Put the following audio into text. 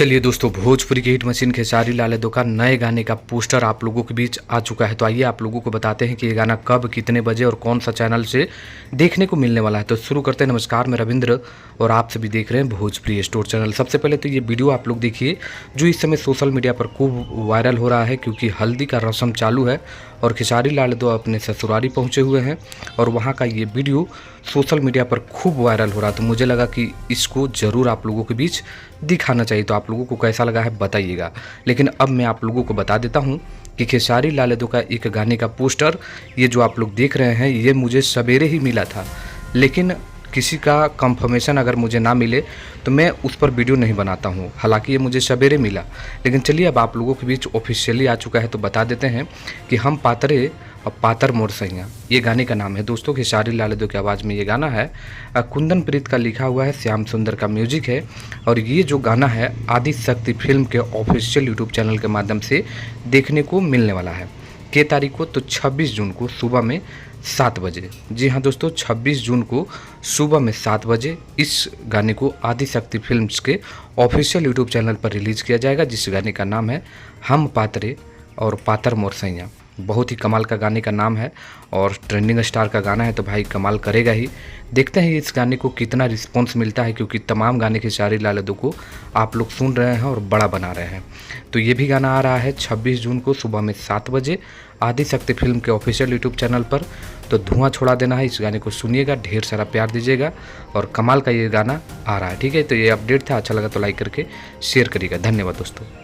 चलिए दोस्तों, भोजपुरी की हिट मशीन खेसारी लाल यादव का नए गाने का पोस्टर आप लोगों के बीच आ चुका है। तो आइए आप लोगों को बताते हैं कि ये गाना कब, कितने बजे और कौन सा चैनल से देखने को मिलने वाला है। तो शुरू करते हैं। नमस्कार, मैं रविंद्र और आप सभी देख रहे हैं भोजपुरी स्टोर चैनल। सबसे पहले तो ये वीडियो आप लोग देखिए जो इस समय सोशल मीडिया पर खूब वायरल हो रहा है, क्योंकि हल्दी का रस्म चालू है और खेसारी लाल यादव अपने ससुरारी पहुँचे हुए हैं और वहाँ का ये वीडियो सोशल मीडिया पर खूब वायरल हो रहा। तो मुझे लगा कि इसको ज़रूर आप लोगों के बीच दिखाना चाहिए। तो आप लोगों को कैसा लगा है बताइएगा। लेकिन अब मैं आप लोगों को बता देता हूँ कि खेसारी लाल यादव का एक गाने का पोस्टर, ये जो आप लोग देख रहे हैं, ये मुझे सवेरे ही मिला था। लेकिन किसी का कंफर्मेशन अगर मुझे ना मिले तो मैं उस पर वीडियो नहीं बनाता हूँ। हालांकि ये मुझे सवेरे मिला, लेकिन चलिए अब आप लोगों के बीच ऑफिशियली आ चुका है। तो बता देते हैं कि हम पातरे और पातर मोर सैया, ये गाने का नाम है दोस्तों। खेसारी लाल यादव की आवाज़ में ये गाना है, कुंदन प्रीत का लिखा हुआ है, श्याम सुंदर का म्यूजिक है। और ये जो गाना है आदि शक्ति फिल्म के ऑफिशियल यूट्यूब चैनल के माध्यम से देखने को मिलने वाला है। के तारीख को तो 26 जून को सुबह में 7 बजे। जी हाँ दोस्तों, 26 जून को सुबह में 7 बजे इस गाने को आदि शक्ति फिल्म्स के ऑफिशियल यूट्यूब चैनल पर रिलीज़ किया जाएगा, जिस गाने का नाम है हम पातरे और पातर मोर सैया। बहुत ही कमाल का गाने का नाम है और ट्रेंडिंग स्टार का गाना है, तो भाई कमाल करेगा ही। देखते हैं इस गाने को कितना रिस्पॉन्स मिलता है, क्योंकि तमाम गाने खेसारी लाल यादव को आप लोग सुन रहे हैं और बड़ा बना रहे हैं। तो ये भी गाना आ रहा है 26 जून को सुबह में 7 बजे आदि शक्ति फिल्म के ऑफिशियल यूट्यूब चैनल पर। तो धुआं छोड़ा देना है, इस गाने को सुनिएगा, ढेर सारा प्यार दीजिएगा और कमाल का ये गाना आ रहा है। ठीक है, तो ये अपडेट था। अच्छा लगा तो लाइक करके शेयर करिएगा। धन्यवाद दोस्तों।